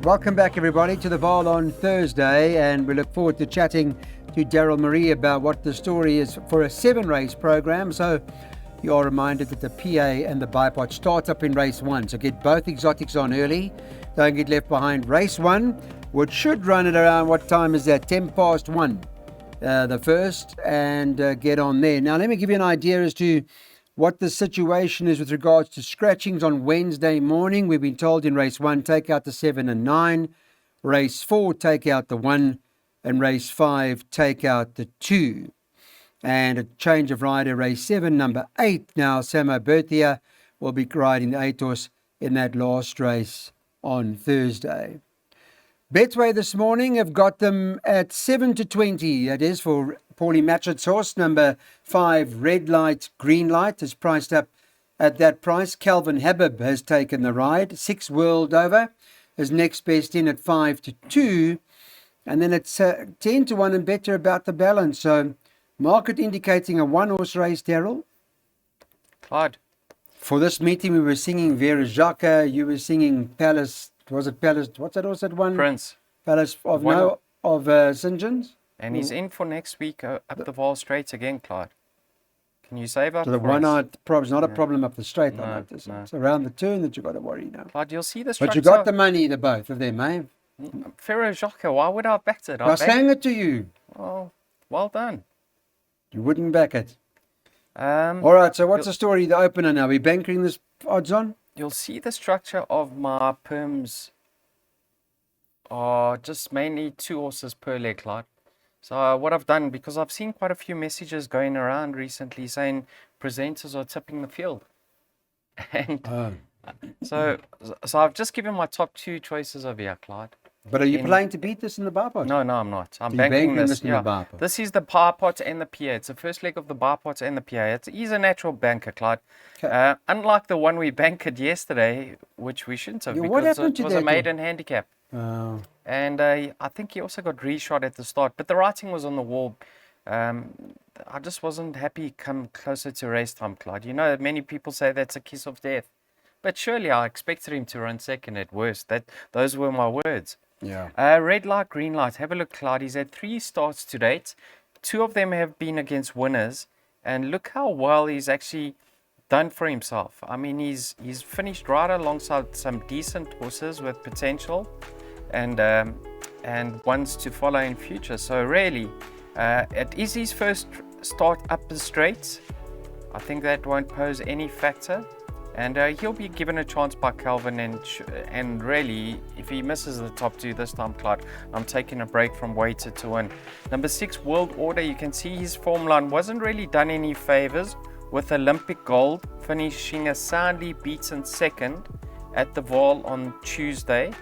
Welcome back, everybody, to the vaal on Thursday, and we look forward to chatting to Daryl Marie about what the story is for a 7-race program. So you are reminded that the PA and the bipod start up in race 1, so get both exotics on early. Don't get left behind. Race 1, which should run at around, what time is that? 10 past 1, the first, and get on there. Now, let me give you an idea as to what the situation is with regards to scratchings on Wednesday morning. We've been told in race 1, take out the 7 and 9. Race 4, take out the 1. And race 5, take out the 2. And a change of rider, race 7, number 8. Now, Samo Berthia will be riding the 8 horse in that last race on Thursday. Betway this morning have got them at 7-20. That is for Paulie Matchett's horse, number 5, Red Light, Green Light, is priced up at that price. Calvin Habib has taken the ride. 6 World Over is next best in at 5-2. And then it's 10-1 and better about the balance. So market indicating a 1-horse race, Daryl. Clyde. For this meeting, we were singing Vera Jacques. You were singing Palace. Was it Palace? What's that horse that won? Prince. Palace of St. John's. And he's in for next week up the Vaal Straight again, Clyde. Can you save up? So the for one-eyed problem's not a problem up the straight. No. It's around the turn that you've got to worry now. Clyde, you'll see this. But you got the money, the both of them, eh? Ferro Jacques, why would I have backed it? I sang it to you. Oh, well done. You wouldn't back it. All right, so what's the story, the opener now? Are we banking this odds on? You'll see the structure of my perms are just mainly 2 horses per leg, Clyde. So what I've done, because I've seen quite a few messages going around recently saying presenters are tipping the field. And so I've just given my top 2 choices over here, Clyde. But are you playing to beat this in the bar pot? No, I'm not. I'm banking this. in the bar pot. This is the bar pot and the PA. It's the first leg of the bar pot and the PA. He's a natural banker, Clyde. Okay. Unlike the one we banked yesterday, which we shouldn't have, because it was a maiden handicap. Oh. And I think he also got reshot at the start. But the writing was on the wall. I just wasn't happy come closer to race time, Clyde. You know, many people say that's a kiss of death. But surely I expected him to run second at worst. Those were my words. Yeah. Red Light, Green Light. Have a look, Clyde. He's had 3 starts to date. 2 of them have been against winners. And look how well he's actually done for himself. I mean, he's finished right alongside some decent horses with potential and ones to follow in future. So really, it is his first start up the straight. I think that won't pose any factor. And he'll be given a chance by Calvin, and really, if he misses the top 2 this time, Clyde, I'm taking a break from weighted to win. Number 6, World Order. You can see his form line wasn't really done any favors, with Olympic Gold finishing a soundly beaten second at the Vaal on Tuesday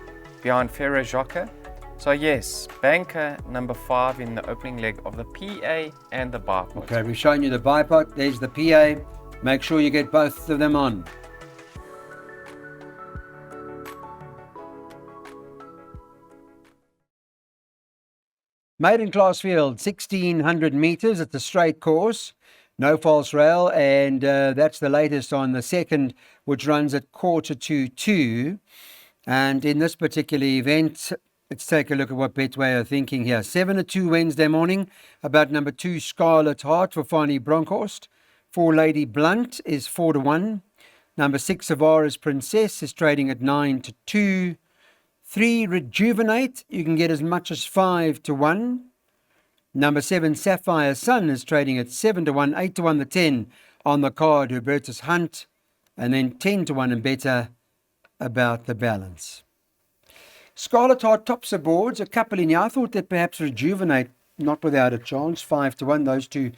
behind Ferro Jacques. So yes, banker number 5 in the opening leg of the PA and the bipod. Okay, we've shown you the bipod. There's the PA. Make sure you get both of them on. Maiden class field, 1,600 meters. It's a straight course, no false rail, and that's the latest on the second, which runs at 1:45. And in this particular event, let's take a look at what Betway are thinking here. 7-2 Wednesday morning, about number 2, Scarlet Heart for Fani Bronkhorst. 4 Lady Blunt is 4-1. Number 6, Savara's Princess is trading at 9-2. 3 Rejuvenate, you can get as much as 5-1. Number 7 Sapphire Sun is trading at 7-1, 8-1 the 10 on the card, Hubertus Hunt, and then 10-1 and better about the balance. Scarlet Heart tops the boards, a couple in here. I thought that perhaps Rejuvenate, not without a chance, 5-1. Those two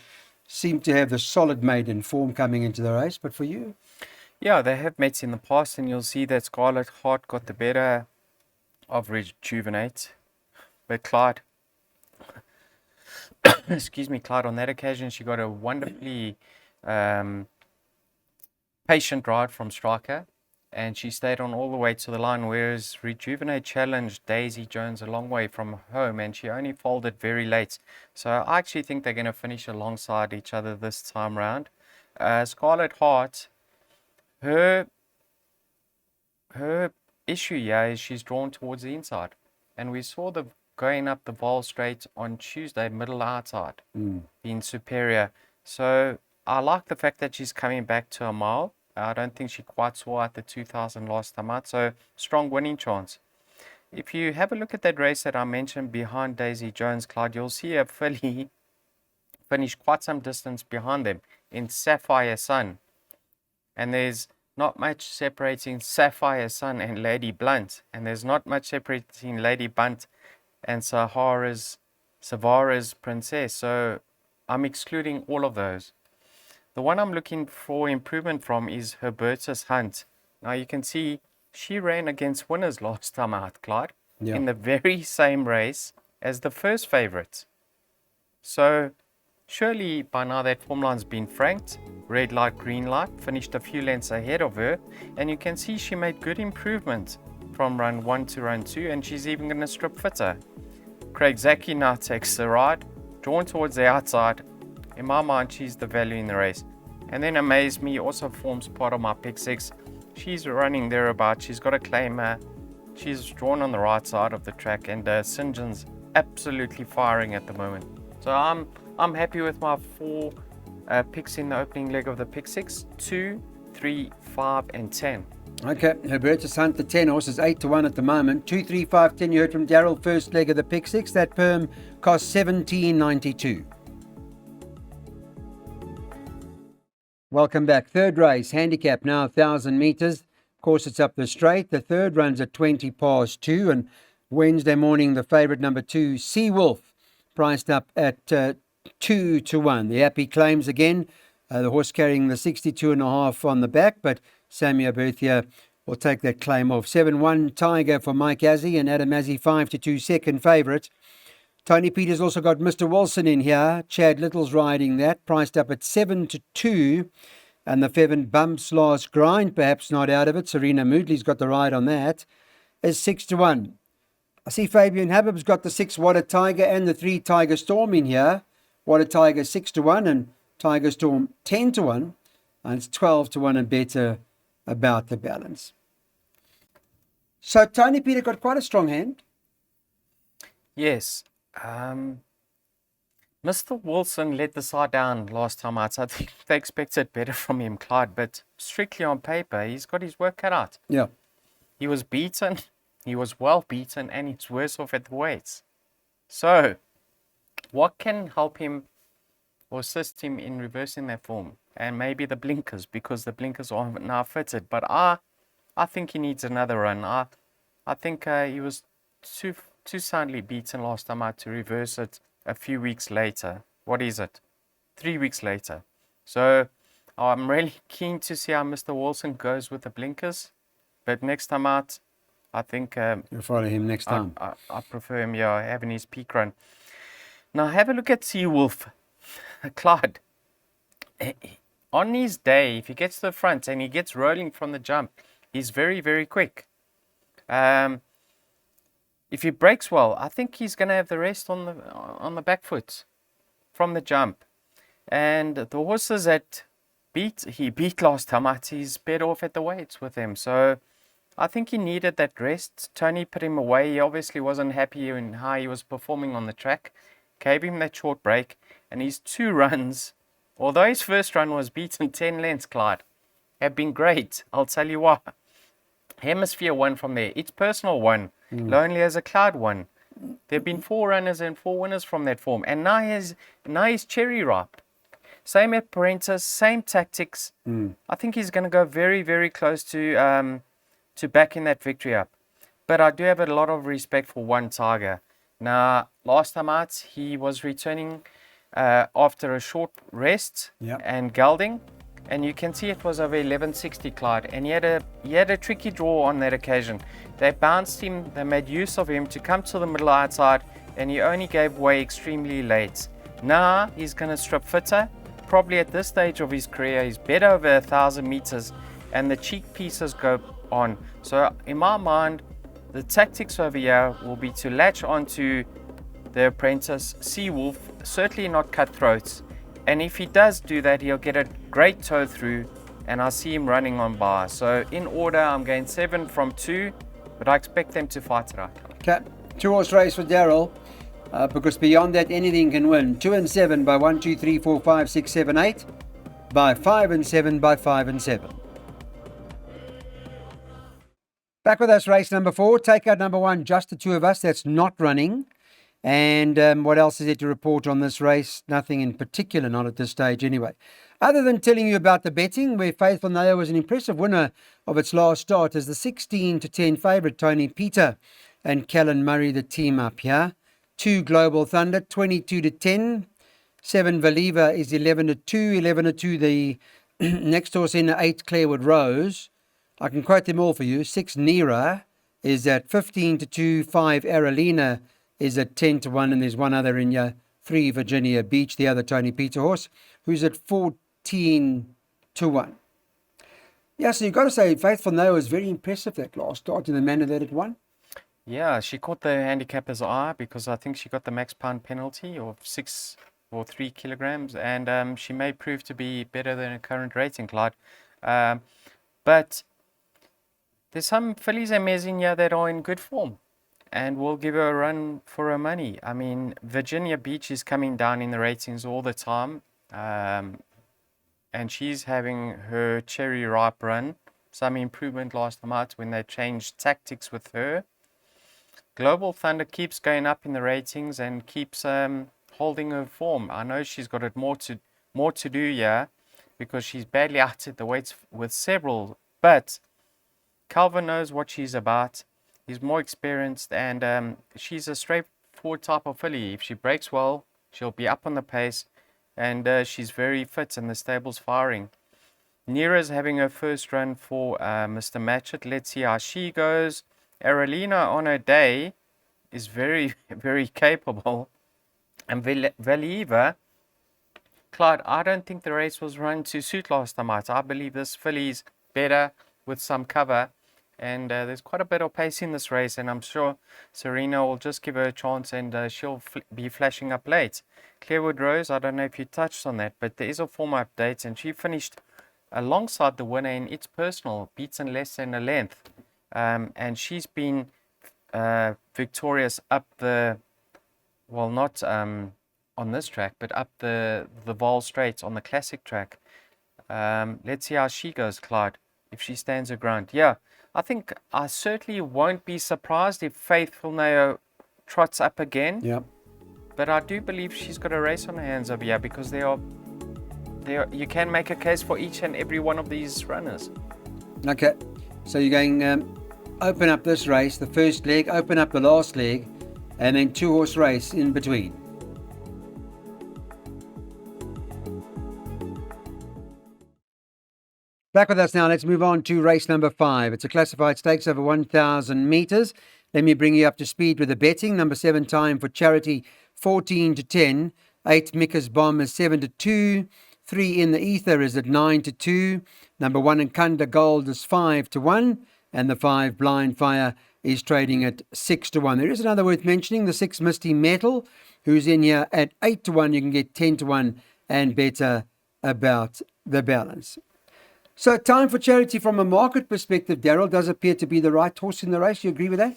seem to have the solid maiden form coming into the race, but for you? Yeah, they have met in the past, and you'll see that Scarlet Heart got the better of Rejuvenate. But Clyde, excuse me, Clyde, on that occasion, she got a wonderfully patient ride from Striker, and she stayed on all the way to the line, whereas Rejuvenate challenged Daisy Jones a long way from home, and she only folded very late. So I actually think they're going to finish alongside each other this time round. Scarlet Heart, her issue here is she's drawn towards the inside. And we saw the going up the Vaal straight on Tuesday, middle outside, being superior. So I like the fact that she's coming back to a mile. I don't think she quite saw at the 2000 last time out. So strong winning chance. If you have a look at that race that I mentioned behind Daisy Jones, Clyde, you'll see a filly finish quite some distance behind them in Sapphire Sun. And there's not much separating Sapphire Sun and Lady Blunt. And there's not much separating Lady Blunt and Savara's Princess. So I'm excluding all of those. The one I'm looking for improvement from is Herbertus Hunt. Now you can see she ran against winners last time out, Clyde, in the very same race as the first favourite. So surely by now that form line's been franked. Red light, green light, finished a few lengths ahead of her. And you can see she made good improvement from run 1 to run 2, and she's even going to strip fitter. Craig Zaki now takes the ride, drawn towards the outside. In my mind, she's the value in the race. And then Amaze Me also forms part of my pick 6. She's running thereabouts. She's got a claimer. She's drawn on the right side of the track, and St. John's absolutely firing at the moment. So I'm happy with my 4 picks in the opening leg of the pick 6, 2, 3, 5, and 10. Okay, Herbertus Hunt, the 10 horses, 8-1 at the moment. 2, 3, 5, 10. You heard from Daryl, first leg of the pick 6. That perm cost $17.92. Welcome back. Third race, handicap now 1,000 metres. Of course, it's up the straight. The third runs at 20 past 2. And Wednesday morning, the favourite number 2, Seawolf, priced up at 2-1. The Happy Claims again. The horse carrying the 62.5 on the back, but Sammy Berthia will take that claim off. 7-1 Tiger for Mike Azzi and Adam Azzi 5-2 second favourite. Tony Peters also got Mr. Wilson in here. Chad Little's riding that, priced up at 7-2. And the Fevin Bumps last grind, perhaps not out of it. Serena Moodley's got the ride on that, is 6-1. I see Fabian Habib's got the 6 Water Tiger and the 3 Tiger Storm in here. Water Tiger 6-1 and Tiger Storm 10-1. And it's 12-1 and better about the balance. So Tony Peter got quite a strong hand. Yes. Mr. Wilson let the side down last time out, so I think they expected better from him, Clyde. But strictly on paper, he's got his work cut out. Yeah. He was beaten, he was well beaten, and he's worse off at the weights. So, what can help him or assist him in reversing that form? And maybe the blinkers, because the blinkers are now fitted. But I think he needs another run. I think he was too soundly beaten last time out to reverse it a few weeks later. What is it? 3 weeks later. So I'm really keen to see how Mr. Wilson goes with the blinkers. But next time out, I think... You'll follow him next time. I prefer him, having his peak run. Now have a look at Seawolf. Clyde. On his day, if he gets to the front and he gets rolling from the jump, he's very, very quick. If he breaks well, I think he's going to have the rest on the back foot from the jump. And the horses that he beat last time out, he's better off at the weights with him. So I think he needed that rest. Tony put him away. He obviously wasn't happy in how he was performing on the track. Gave him that short break. And his 2 runs, although his first run was beaten 10 lengths, Clyde, have been great. I'll tell you what. Hemisphere 1 from there. It's personal 1. Lonely as a Cloud 1. There have been 4 runners and 4 winners from that form. And now he's cherry ripe. Same apprentice, same tactics. I think he's going to go very, very close to backing that victory up. But I do have a lot of respect for One Tiger. Now, last time out, he was returning after a short rest and gelding. And you can see it was over 1160, Clyde. And he had a tricky draw on that occasion. They bounced him, they made use of him to come to the middle outside, and he only gave way extremely late. Now he's going to strip fitter. Probably at this stage of his career, he's better over 1,000 meters, and the cheek pieces go on. So in my mind, the tactics over here will be to latch onto the apprentice Seawolf, certainly not cutthroats. And if he does do that, he'll get a great toe through, and I see him running on bar. So in order, I'm going 7 from 2, But I expect them to fight it out. Okay, 2-horse race for Daryl. Because beyond that, anything can win. 2 and 7 by 1, 2, 3, 4, 5, 6, 7, 8. By 5 and 7 by 5 and 7. Back with us, race number 4. Take out number 1, just the two of us. That's not running. And what else is there to report on this race? Nothing in particular, not at this stage anyway. Other than telling you about the betting, where Faithful Naya was an impressive winner of its last start as the 16-10 favourite, Tony Peter and Callan Murray, the team up here. 2 Global Thunder, 22-10. 7 Valiva is 11-2. 11-2 the next horse in, 8 Clarewood Rose. I can quote them all for you. 6 Nera is at 15-2. 5 Aralina is at 10-1. And there's one other in here. 3 Virginia Beach, the other Tony Peter horse, who's at 14-1. Yeah, so you've got to say Faithful Naya was very impressive that last start in the manner that it won. Yeah, she caught the handicapper's eye because I think she got the max pound penalty of 6 or 3 kilograms, and she may prove to be better than her current rating, Clyde. But there's some fillies and mares in here that are in good form and will give her a run for her money. I mean, Virginia Beach is coming down in the ratings all the time, and she's having her cherry ripe run. Some improvement last time out when they changed tactics with her. Global Thunder keeps going up in the ratings and keeps holding her form. I know she's got it more to do here because she's badly out at the weights with several, but Calvin knows what she's about. He's more experienced, and she's a straightforward type of filly. If she breaks well, she'll be up on the pace, and she's very fit and the stable's firing. Nera's having her first run for Mr. Matchett. Let's see how she goes. Aralina on her day is very, very capable. And Valiva, Clyde, I don't think the race was run to suit last time out. I believe this filly's better with some cover. And there's quite a bit of pace in this race. And I'm sure Serena will just give her a chance and she'll be flashing up late. Clarewood Rose, I don't know if you touched on that, but there is a form update. And she finished alongside the winner in its personal, beaten less than a length. And she's been victorious up the, well, not on this track, but up the Vaal Straight on the classic track. Let's see how she goes, Clyde, if she stands her ground. Yeah, I think I certainly won't be surprised if Faithful Naya trots up again. Yeah. But I do believe she's got a race on her hands over here because you can make a case for each and every one of these runners. Okay, so you're going open up this race, the first leg, open up the last leg, and then 2-horse race in between. Back with us now. Let's move on to race number 5. It's a classified stakes over 1,000 metres. Let me bring you up to speed with the betting. Number 7 Time for Charity, 14-10. 8 Mika's Bomb is 7-2. 3 In the Ether is at 9-2. Number 1 Nkanda Gold is 5-1. And the 5 Blind Fire is trading at 6-1. There is another worth mentioning, the 6 Misty Metal, who's in here at 8-1. You can get 10-1 and better about the balance. So Time for Charity from a market perspective, Daryl, does appear to be the right horse in the race. You agree with that?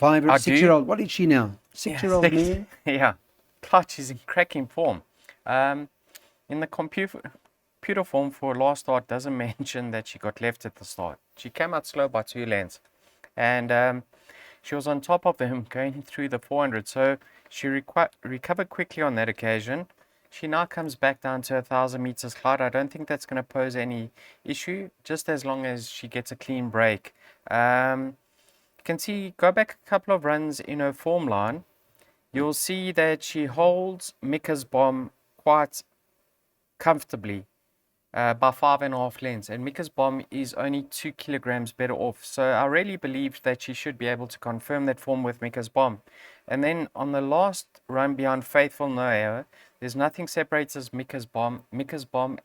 6-year-old. What is she now? 6-year-old man? Yeah. Clutch is in cracking form. In the computer form for last start doesn't mention that she got left at the start. She came out slow by 2 lengths. And she was on top of them going through the 400. So she recovered quickly on that occasion. She now comes back down to 1,000 meters, Clyde. I don't think that's going to pose any issue, just as long as she gets a clean break. You can see, go back a couple of runs in her form line. You'll see that she holds Mika's Bomb quite comfortably by 5.5 lengths. And Mika's Bomb is only 2 kilograms better off. So I really believe that she should be able to confirm that form with Mika's Bomb. And then on the last run beyond Faithful Naya, there's nothing separates Mika's Bomb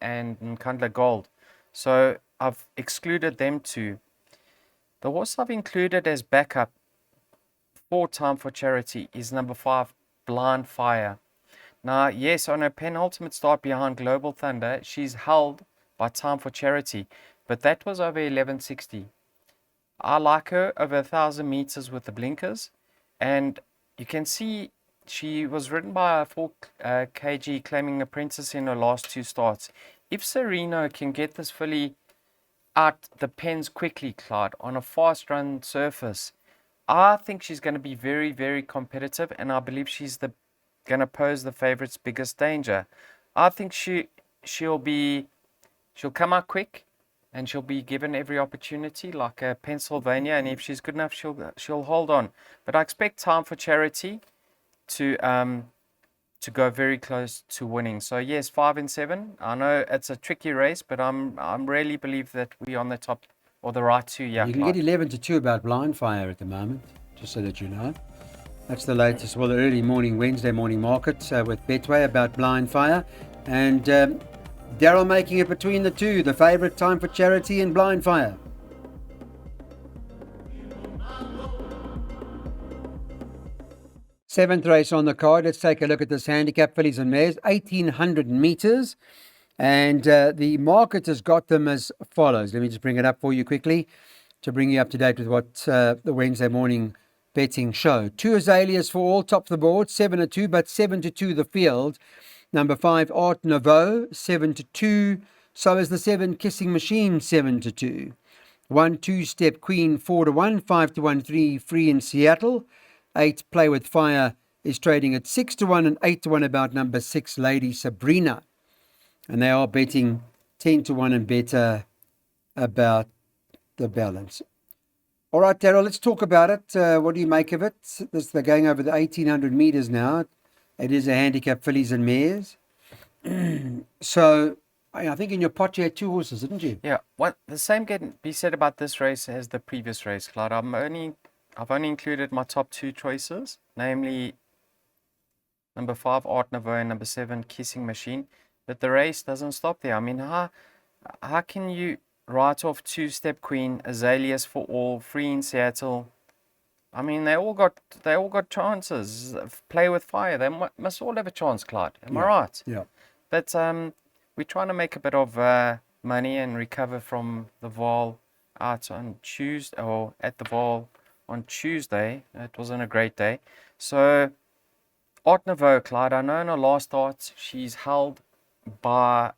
and Nkanda Gold. So I've excluded them two. The horse I've included as backup for Time for Charity is number 5, Blind Fire. Now, yes, on her penultimate start behind Global Thunder, she's held by Time for Charity, but that was over 1160. I like her over 1,000 meters with the blinkers, and you can see she was ridden by a 4 kg claiming apprentice in her last 2 starts. If Sereno can get this filly out the pens quickly, Clyde, on a fast run surface, I think she's going to be very, very competitive, and I believe she's going to pose the favorite's biggest danger. I think she'll come out quick, and she'll be given every opportunity, like Pennsylvania. And if she's good enough, she'll hold on. But I expect Time for Charity to go very close to winning. So yes, 5 and 7. I know it's a tricky race, but I'm really believe that we're on the top or the right 2. Yeah, You can get 11-2 about Blind Fire at the moment, just so that you know. That's the latest, well, the early morning, Wednesday morning market with Betway about Blind Fire. And Daryl making it between the two, the favourite, Time for Charity and Blind Fire. Seventh race on the card. Let's take a look at this handicap, fillies and mares, 1,800 metres. And the market has got them as follows. Let me just bring it up for you quickly to bring you up to date with what the Wednesday morning betting show. 2 Azaleas for all, top of the board, 7-2, but 7-2 the field. Number 5, Art Nouveau, 7-2. So is the 7, Kissing Machine, 7-2. 1 2-Step Queen, 4-1. 5-1, 3 Free in Seattle. 8 Play with Fire is trading at 6-1, and 8-1 about number 6, Lady Sabrina. And they are betting 10-1 and better about the balance. All right, Daryl, let's talk about it. What do you make of it? They're going over the 1,800 metres now. It is a handicap, fillies and mares. So I think in your pot you had 2 horses, didn't you? Yeah. What the same can be said about this race as the previous race, Clyde. I've only included my top 2 choices, namely number 5, Art Nouveau, and number 7, Kissing Machine. But the race doesn't stop there. I mean, how can you write off 2-Step Queen, Azaleas for all, Free in Seattle? I mean, they all got chances. Play with Fire. They must all have a chance, Clyde. Am I right? Yeah. But we're trying to make a bit of money and recover from the vaal out on Tuesday, or at the vaal on Tuesday. It wasn't a great day. So Art Nouveau, Clyde, I know in her last start she's held by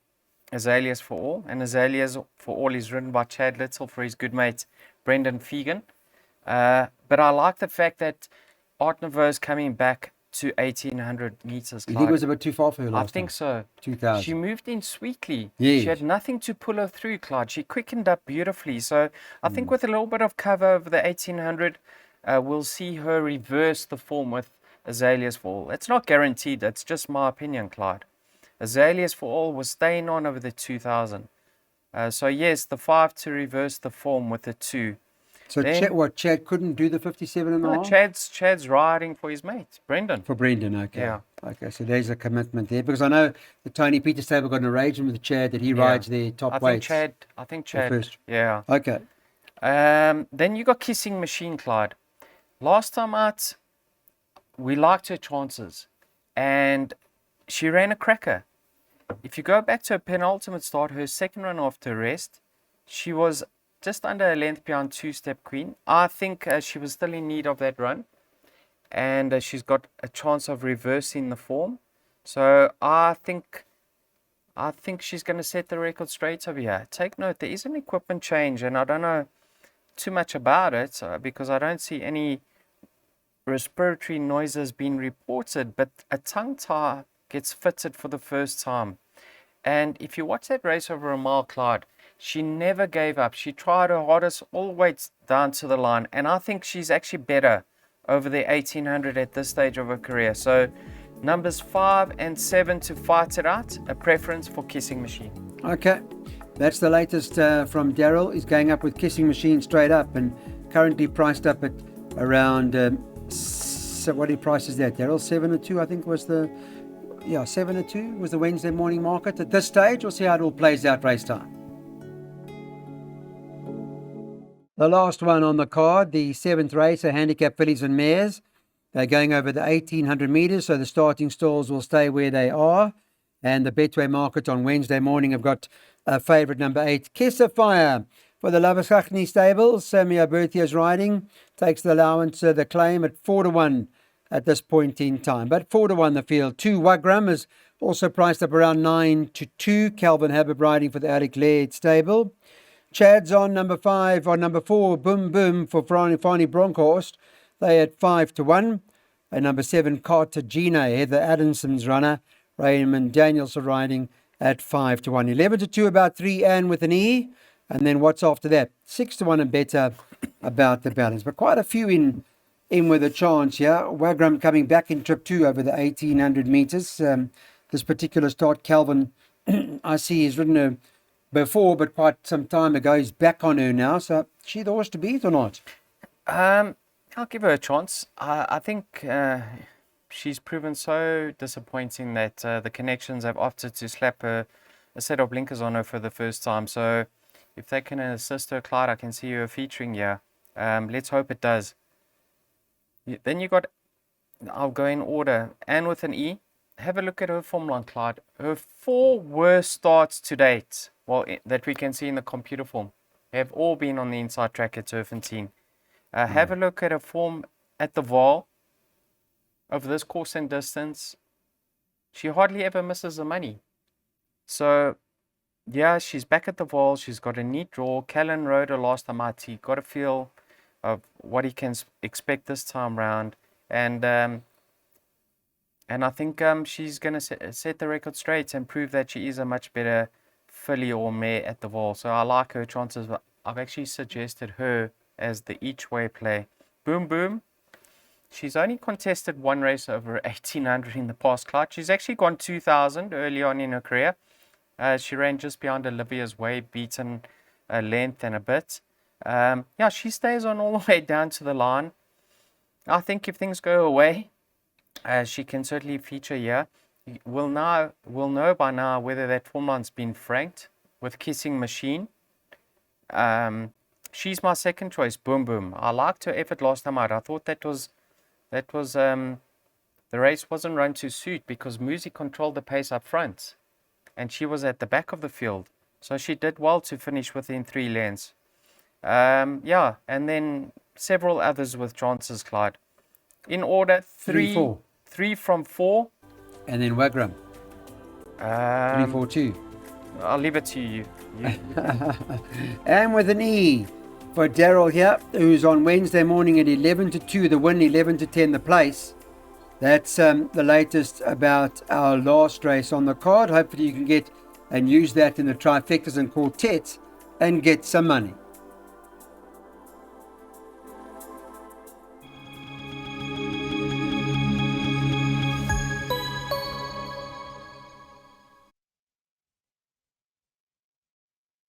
Azaleas for all, and Azaleas for all is ridden by Chad Little for his good mate Brendan Fegan. But I like the fact that Art Nouveau is coming back to 1,800 meters. You think it was a bit too far for her last time? I think so. 2,000. She moved in sweetly. Yes. She had nothing to pull her through, Clyde. She quickened up beautifully. So I think with a little bit of cover over the 1,800, we'll see her reverse the form with Azaleas for all. It's not guaranteed. That's just my opinion, Clyde. Azaleas for all was staying on over the 2,000. So yes, the 5 to reverse the form with the 2. So Chad couldn't do the 57 and a No, half? Chad's riding for his mate, Brendan. For Brendan, okay. Yeah. Okay, so there's a commitment there. Because I know the Tony Peter stable got an arrangement with Chad that he rides their top weights. I think Chad. First. Yeah. Okay. Then you got Kissing Machine, Clyde. Last time out, we liked her chances. And she ran a cracker. If you go back to her penultimate start, her second run after rest, she was just under a length behind 2-Step Queen. I think she was still in need of that run. And she's got a chance of reversing the form. So I think she's going to set the record straight over here. Take note, there is an equipment change, and I don't know too much about it because I don't see any respiratory noises being reported, but a tongue tie gets fitted for the first time. And if you watch that race over a mile, Clyde, she never gave up. She tried her hardest all the way down to the line, and I think she's actually better over the 1,800 at this stage of her career. So numbers 5 and 7 to fight it out, a preference for Kissing Machine. Okay, that's the latest from Daryl. He's going up with Kissing Machine straight up and currently priced up at around, so what price is that, Daryl? 7-2, I think was the, 7-2 was the Wednesday morning market. At this stage, we'll see how it all plays out race time. The last one on the card, the 7th race, a handicap fillies and mares. They're going over the 1,800 metres, so the starting stalls will stay where they are. And the Betway market on Wednesday morning have got favourite number 8, Kiss of Fire, For the Labuschagne stables, Samia Berthia's riding takes the allowance, the claim at 4-1 at this point in time. But 4-1 the field. 2 Wagram is also priced up around 9-2. Calvin Habib riding for the Alec Laird stable. Chad's on number 5 or number 4, Boom Boom for Fani Bronkhorst. They at 5-1. And number 7, Cartagena, Heather Adamson's runner. Raymond Daniels are riding at 5-1. 11-2 about 3 Anne with an E. And then what's after that? 6-1 and better about the balance. But quite a few in with a chance here. Wagram coming back in trip 2 over the 1800 meters. This particular start, Calvin, I see he's ridden her before, but quite some time ago. He's back on her now. So she the horse to beat or not? I'll give her a chance. I think she's proven so disappointing that the connections have opted to slap a set of blinkers on her for the first time. So if they can assist her, Clyde, I can see her featuring here. Let's hope it does. Then you got, I'll go in order, Anne with an E. Have a look at her form line, Clyde. Her 4 worst starts to date, well, that we can see in the computer form, have all been on the inside track at Turfentine. Have a look at her form at the Vaal. Over this course and distance, she hardly ever misses the money. So, yeah, she's back at the Vaal. She's got a neat draw. Callan rode her last time out. He got a feel of what he can expect this time round. And I think she's going to set the record straight and prove that she is a much better filly or mare at the Vaal. So I like her chances. I've actually suggested her as the each-way play. Boom Boom. She's only contested 1 race over 1800 in the past, Clyde. She's actually gone 2000 early on in her career. She ran just behind Olivia's way, beaten a length and a bit. Yeah, she stays on all the way down to the line. I think if things go away, she can certainly feature here. We'll know by now whether that form line's been franked with Kissing Machine. She's my second choice, Boom Boom. I liked her effort last time out. I thought that was the race wasn't run to suit because Musi controlled the pace up front, and she was at the back of the field, so she did well to finish within 3 lengths. Yeah, and then several others with chances, Clyde. In order, 3 from 4. And then Wagram. 3-4-2. I'll leave it to you. And with an E for Daryl here, who's on Wednesday morning at 11-2, the win, 11-10 the place. That's the latest about our last race on the card. Hopefully you can get and use that in the trifectas and quartets and get some money.